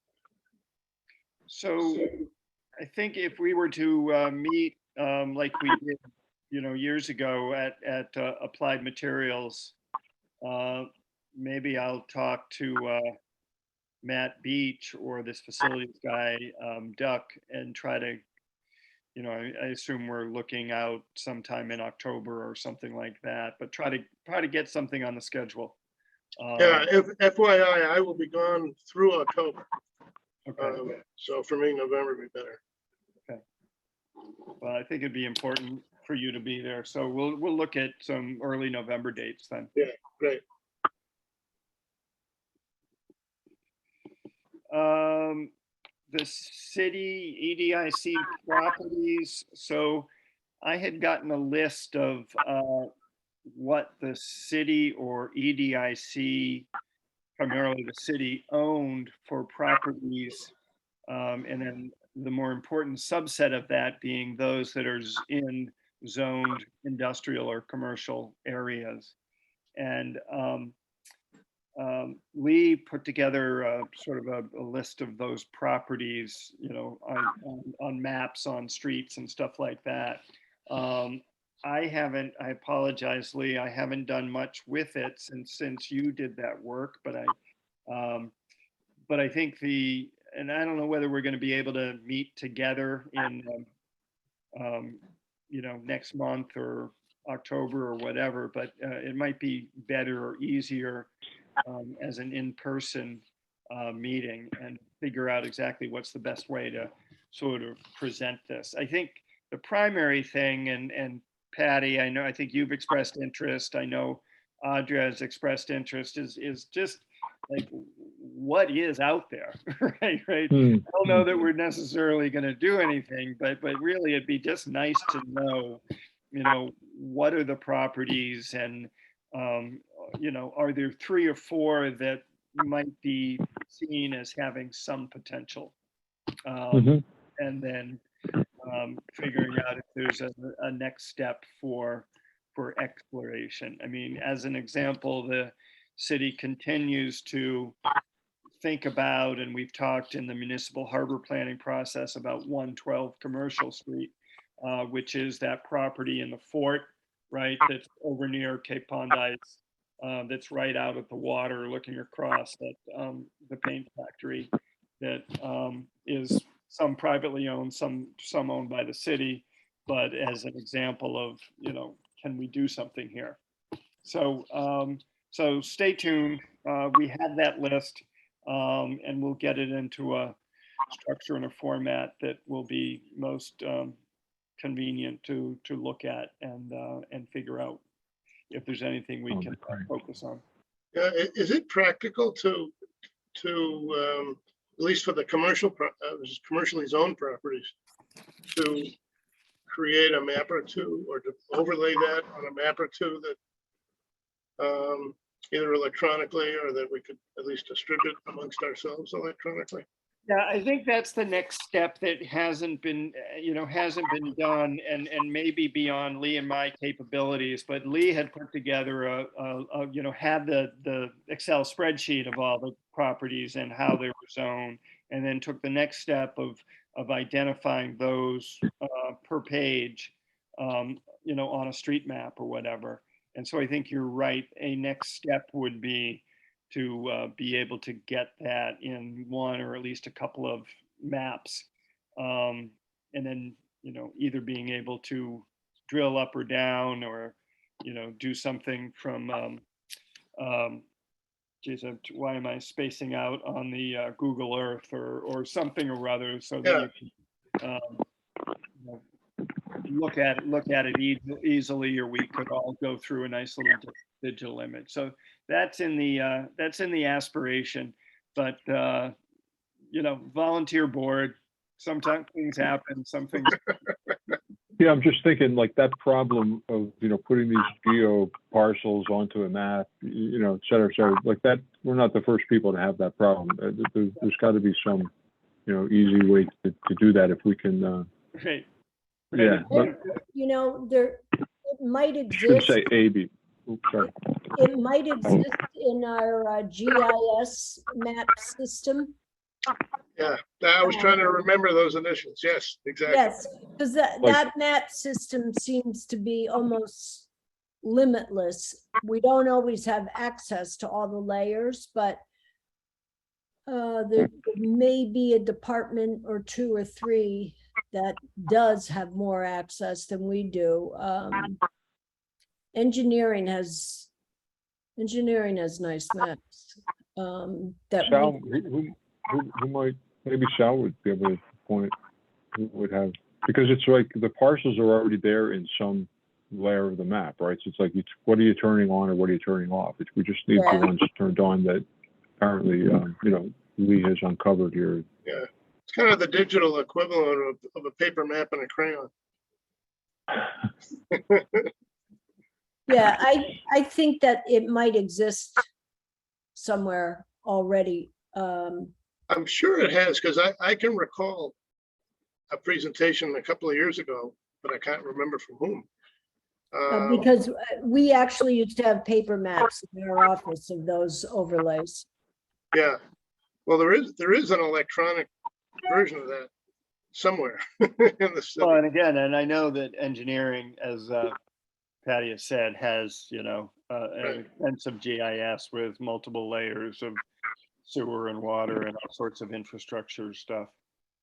So I think if we were to meet like we did, years ago at Applied Materials, maybe I'll talk to Matt Beach or this facilities guy, Duck, and try to, I assume we're looking out sometime in October or something like that, but try to get something on the schedule. Yeah, FYI, I will be gone through October. Okay. So for me, November would be better. Okay. Well, I think it'd be important for you to be there. So we'll look at some early November dates then. Yeah, great. The city EDIC properties. So I had gotten a list of what the city or EDIC, primarily the city, owned for properties, and then the more important subset of that being those that are in zoned industrial or commercial areas. And Lee put together sort of a list of those properties, on maps, on streets and stuff like that. I apologize, Lee, I haven't done much with it since you did that work, but I think and I don't know whether we're going to be able to meet together in, next month or October or whatever, but it might be better or easier as an in-person meeting and figure out exactly what's the best way to sort of present this. I think the primary thing, and Patty, I think you've expressed interest. I know Audra has expressed interest, is just like, what is out there, right? I don't know that we're necessarily going to do anything, but really it'd be just nice to know, what are the properties, and are there 3 or 4 that might be seen as having some potential, and then figuring out if there's a next step for exploration. I mean, as an example, the city continues to think about, and we've talked in the municipal harbor planning process about 112 Commercial Street, which is that property in the fort, right, that's over near Cape Pondice, that's right out at the water looking across at the paint factory, that is some privately owned, some owned by the city, but as an example of, can we do something here? So so stay tuned. We have that list, and we'll get it into a structure and a format that will be most convenient to look at and figure out. if there's anything we Oh, can great. focus on. Is it practical to, at least for the commercially zoned properties, to create a map or two, or to overlay that on a map or two that either electronically or that we could at least distribute amongst ourselves electronically? Yeah, I think that's the next step that hasn't been, hasn't been done, and maybe beyond Lee and my capabilities. But Lee had put together had the Excel spreadsheet of all the properties and how they were zoned, and then took the next step of identifying those per page, on a street map or whatever. And so I think you're right. A next step would be to be able to get that in one or at least a couple of maps. And then, either being able to drill up or down, or, do something from, geez, why am I spacing out on the Google Earth or something or other, so that you can look at it easily, or we could all go through a nice little digital image. So that's in the aspiration, but volunteer board. Sometimes things happen. Some things. Yeah, I'm just thinking like that problem of, putting these geo parcels onto a map, et cetera, et cetera, like that. We're not the first people to have that problem. There's got to be some, easy way to do that if we can. Right. Yeah. There, it might Should exist, say AB. Oops, sorry. it might exist in our GIS map system. Yeah, I was trying to remember those initials. Yes, exactly. Yes, because that map system seems to be almost limitless. We don't always have access to all the layers, but there may be a department or two or three that does have more access than we do. Engineering has nice maps. That Sal, who might, maybe Sal would be able to point, who would have, because it's like the parcels are already there in some layer of the map, right? So it's like, what are you turning on or what are you turning off? We just need the ones turned on that apparently, Lee has uncovered here. Yeah, it's kind of the digital equivalent of a paper map and a crayon. Yeah, I think that it might exist somewhere already. I'm sure it has, because I can recall a presentation a couple of years ago, but I can't remember from whom. Because we actually used to have paper maps in our office of those overlays. Yeah, well, there is an electronic version of that somewhere in the city. Well, and again, and I know that engineering, as Patty has said, has, an extensive GIS with multiple layers of sewer and water and all sorts of infrastructure stuff.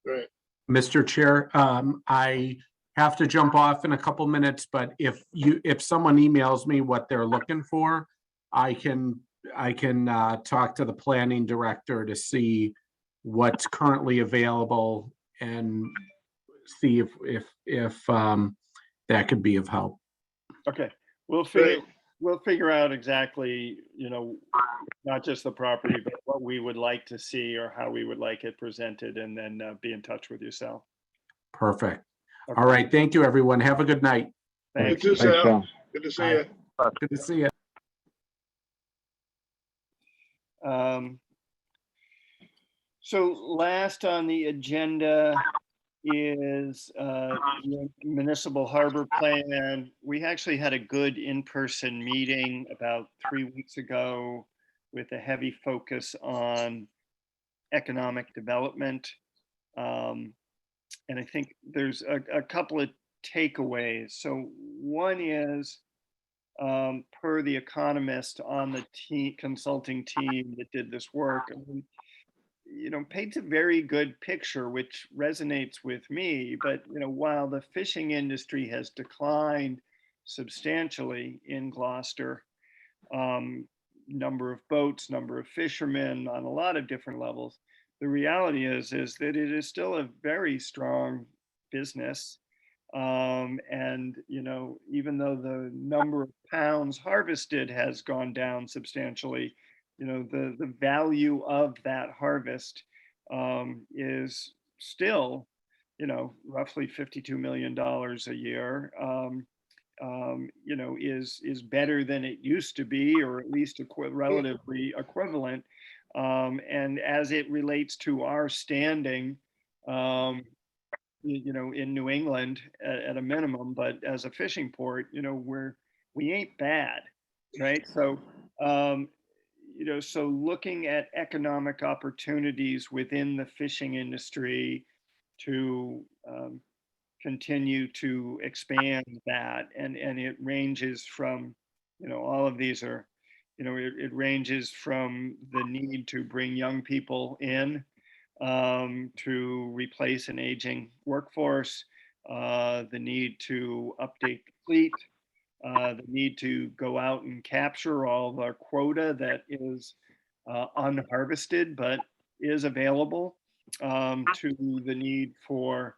Right. Mr. Chair, I have to jump off in a couple minutes, but if someone emails me what they're looking for, I can talk to the planning director to see what's currently available and see if that could be of help. Okay, we'll figure out exactly, not just the property, but what we would like to see or how we would like it presented, and then be in touch with you, Sal. Perfect. Okay. All right. Thank you, everyone. Have a good night. Thanks. You too, Thanks, Sal. Sal. Good to see you. Good to see you. So last on the agenda is the municipal harbor plan. We actually had a good in-person meeting about 3 weeks ago with a heavy focus on economic development. And I think there's a couple of takeaways. So one is, per the economist on the consulting team that did this work, paints a very good picture, which resonates with me. But, while the fishing industry has declined substantially in Gloucester, number of boats, number of fishermen on a lot of different levels, the reality is that it is still a very strong business. And, even though the number of pounds harvested has gone down substantially, the value of that harvest is still, roughly $52 million a year, is better than it used to be, or at least relatively equivalent. And as it relates to our standing, in New England at a minimum, but as a fishing port, we ain't bad, right? So, so looking at economic opportunities within the fishing industry to continue to expand that, and it ranges from, all of these are, it ranges from the need to bring young people in to replace an aging workforce, the need to update the fleet, the need to go out and capture all the quota that is unharvested but is available, to the need for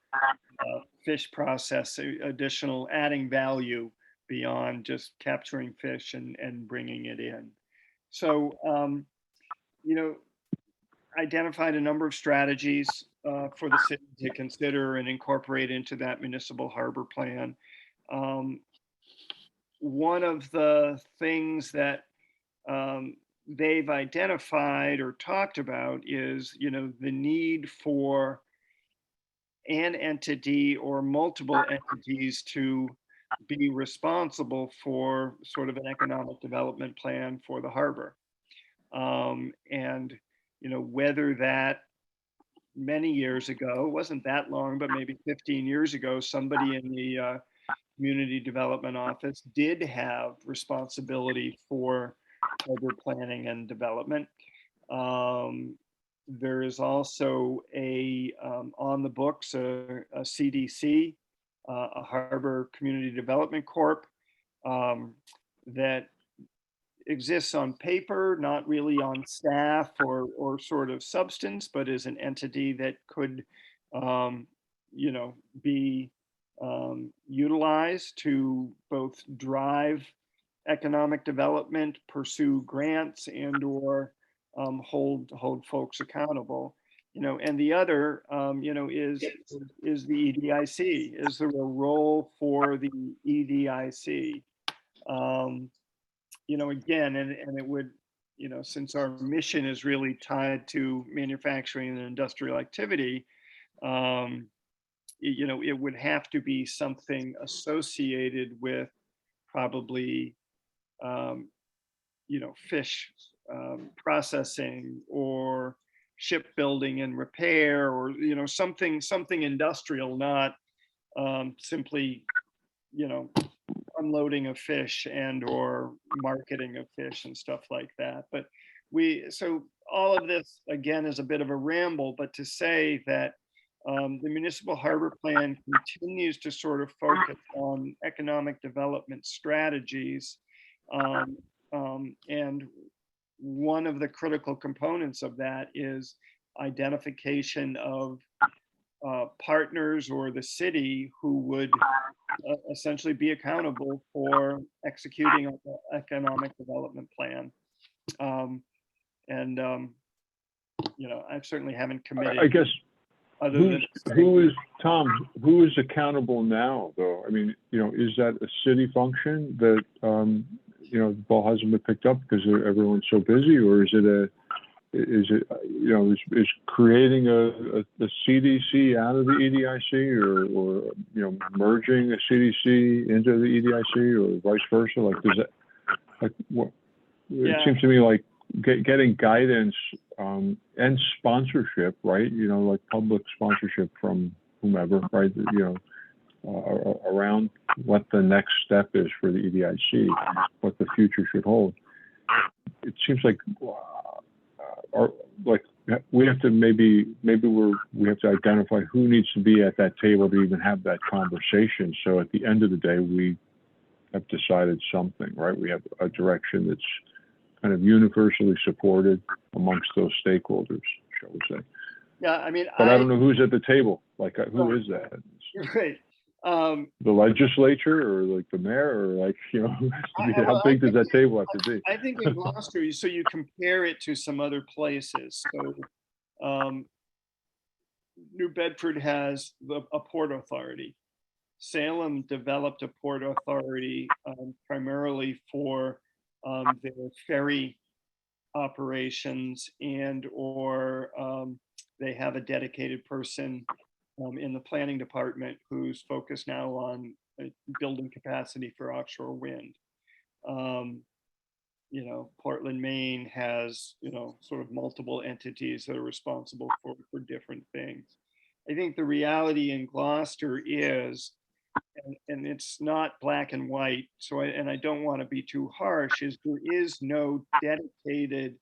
fish processing, additional adding value beyond just capturing fish and bringing it in. So, identified a number of strategies for the city to consider and incorporate into that municipal harbor plan. One of the things that they've identified or talked about is, the need for an entity or multiple entities to be responsible for sort of an economic development plan for the harbor. And whether that many years ago, wasn't that long, but maybe 15 years ago, somebody in the community development office did have responsibility for harbor planning and development. There is also on the books, a CDC, a Harbor Community Development Corp, that exists on paper, not really on staff or sort of substance, but is an entity that could, be utilized to both drive economic development, pursue grants, and/or hold folks accountable. And the other, is the EDIC. Is there a role for the EDIC? Again, and it would, since our mission is really tied to manufacturing and industrial activity, it would have to be something associated with probably, fish processing or shipbuilding and repair, or, something industrial, not simply, unloading of fish and or marketing of fish and stuff like that. But so all of this again is a bit of a ramble, but to say that the municipal harbor plan continues to sort of focus on economic development strategies, and one of the critical components of that is identification of partners or the city who would essentially be accountable for executing an economic development plan. I certainly haven't committed. I guess other who is accountable now, though? I mean, is that a city function that the ball hasn't been picked up because everyone's so busy, or is it is creating a CDC out of the EDIC, or merging a CDC into the EDIC, or vice versa? Like, does that, like, what? It seems to me like getting guidance and sponsorship, right? Like public sponsorship from whomever, right? Around what the next step is for the EDIC, what the future should hold. It seems like. We have to we have to identify who needs to be at that table to even have that conversation. So at the end of the day, we have decided something, right? We have a direction that's kind of universally supported amongst those stakeholders, shall we say? Yeah, I mean, but I don't know who's at the table. Like, who is that? Right. The legislature or like the mayor or like, how big does that table have to be? I think in Gloucester, so you compare it to some other places. So New Bedford has a port authority. Salem developed a port authority primarily for their ferry operations, and or they have a dedicated person in the planning department who's focused now on building capacity for offshore wind. Portland, Maine has, sort of multiple entities that are responsible for different things. I think the reality in Gloucester is, and it's not black and white, so I don't want to be too harsh, is there is no dedicated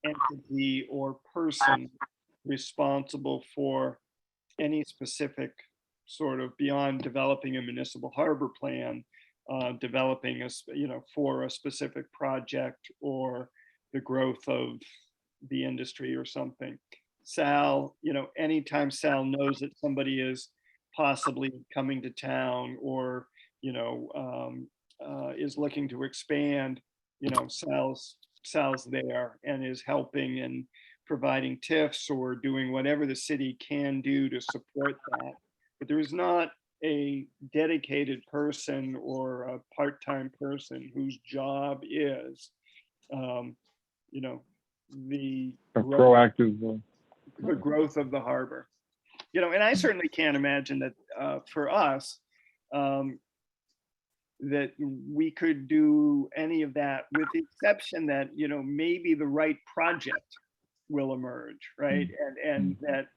entity or person responsible for any specific sort of, beyond developing a municipal harbor plan, developing for a specific project or the growth of the industry or something. Sal, anytime Sal knows that somebody is possibly coming to town or, is looking to expand, Sal's there and is helping and providing TIFs or doing whatever the city can do to support that. But there is not a dedicated person or a part-time person whose job is, the proactive the growth of the harbor. And I certainly can't imagine that for us, that we could do any of that, with the exception that, maybe the right project will emerge, right? And that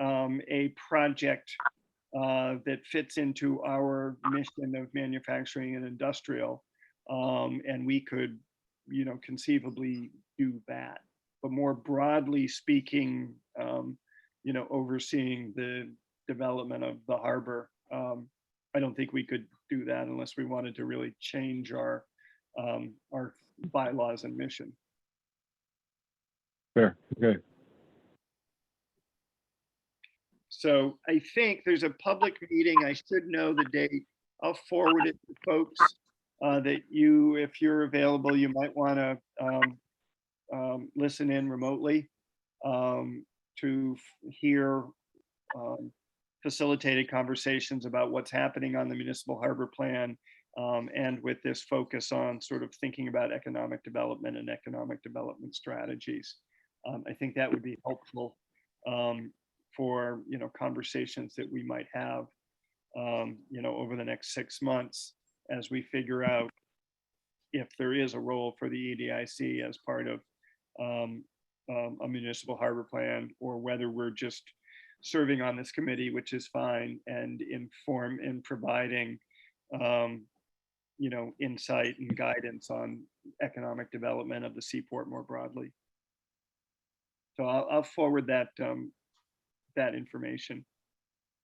a project that fits into our mission of manufacturing and industrial, and we could, conceivably do that. But more broadly speaking, overseeing the development of the harbor, I don't think we could do that unless we wanted to really change our bylaws and mission. Fair, okay. So I think there's a public meeting. I should know the date. I'll forward it to folks that you, if you're available, you might want to listen in remotely to hear facilitated conversations about what's happening on the municipal harbor plan, and with this focus on sort of thinking about economic development and economic development strategies. I think that would be helpful for conversations that we might have over the next 6 months as we figure out if there is a role for the EDIC as part of a municipal harbor plan, or whether we're just serving on this committee, which is fine, and providing insight and guidance on economic development of the seaport more broadly. So I'll forward that that information.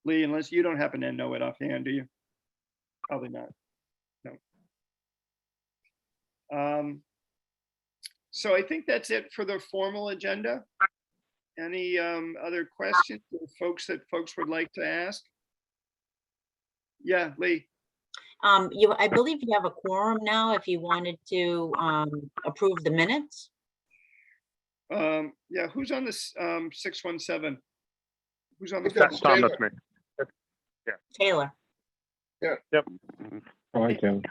Lee, unless you don't happen to know it offhand, do you? Probably not. No. So I think that's it for the formal agenda. Any other questions or folks would like to ask? Yeah, Lee. I believe you have a quorum now if you wanted to approve the minutes. Yeah, who's on this 617? Who's on the That's Tom, Taylor. that's me. Yeah. Taylor. Yep. All right, Kevin.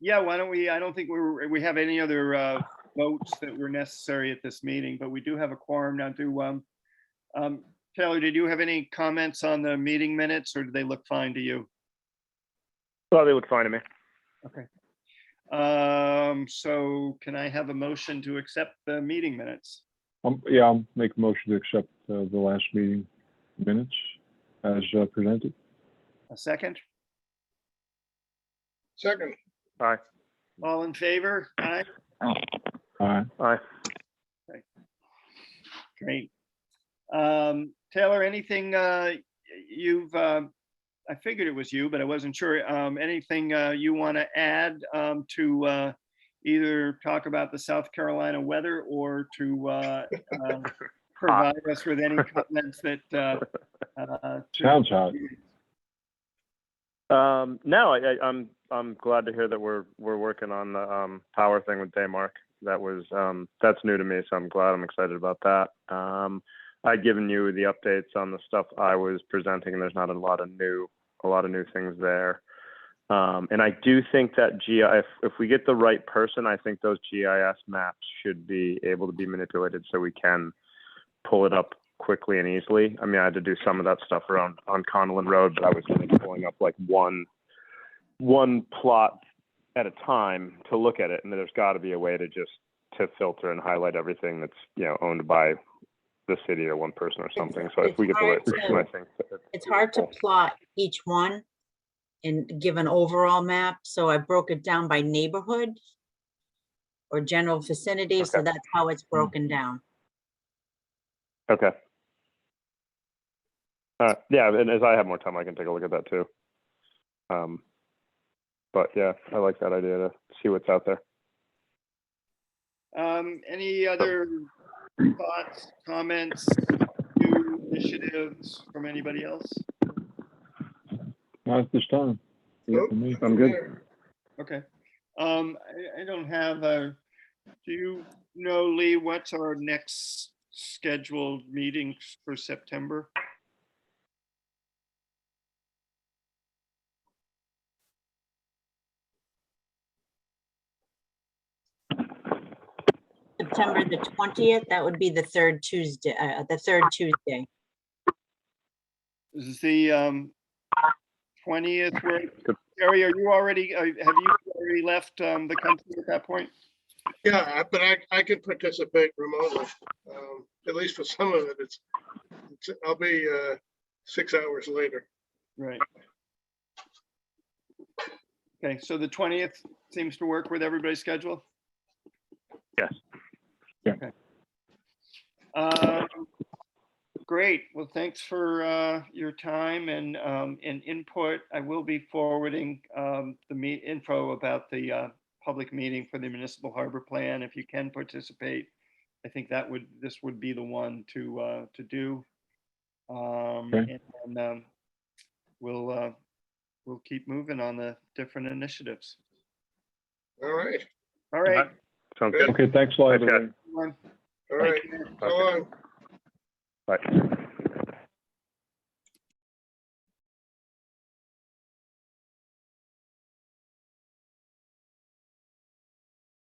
Yeah, why don't we, I don't think we have any other votes that were necessary at this meeting, but we do have a quorum now to, Taylor, did you have any comments on the meeting minutes, or do they look fine to you? Well, they look fine to me. Okay. So can I have a motion to accept the meeting minutes? Yeah, I'll make a motion to accept the last meeting minutes as presented. A second? Second, Aye. All in favor? Aye. All right. Aye. Great. Taylor, anything you've, I figured it was you, but I wasn't sure. Anything you want to add to either talk about the South Carolina weather or to provide us with any comments that Sounds hot. No, I'm glad to hear that we're working on the power thing with Daymark. That was that's new to me, so I'm excited about that. I'd given you the updates on the stuff I was presenting, and there's not a lot of new things there. And I do think that if we get the right person, I think those GIS maps should be able to be manipulated so we can pull it up quickly and easily. I mean, I had to do some of that stuff around on Connellan Road, but I was only pulling up like one plot at a time to look at it, and there's got to be a way to filter and highlight everything that's owned by the city or one person or something. So if we get the right person, I think It's hard to plot each one and give an overall map. So I broke it down by neighborhood or general vicinity. So Okay. that's how it's broken down. Okay. Yeah, and as I have more time, I can take a look at that too. But yeah, I like that idea to see what's out there. Any other thoughts, comments, new initiatives from anybody else? Not at this time. Nope. For me. I'm good. Okay. I don't have a, do you know, Lee, what's our next scheduled meetings for September? September the 20th, that would be the third Tuesday. Is the 20th where, Terry, are you already, have you already left the country at that point? Yeah, but I can participate remotely. At least for some of it, I'll be 6 hours later. Right. Okay, so the 20th seems to work with everybody's schedule? Yes. Yeah. Okay. Great. Well, thanks for your time and input. I will be forwarding the info about the public meeting for the municipal harbor plan. If you can participate, I think this would be the one to do. Okay. And we'll keep moving on the different initiatives. All right, All right. Sounds good. Okay, thanks a lot, Thanks, guys. everybody. all right. So long. Bye.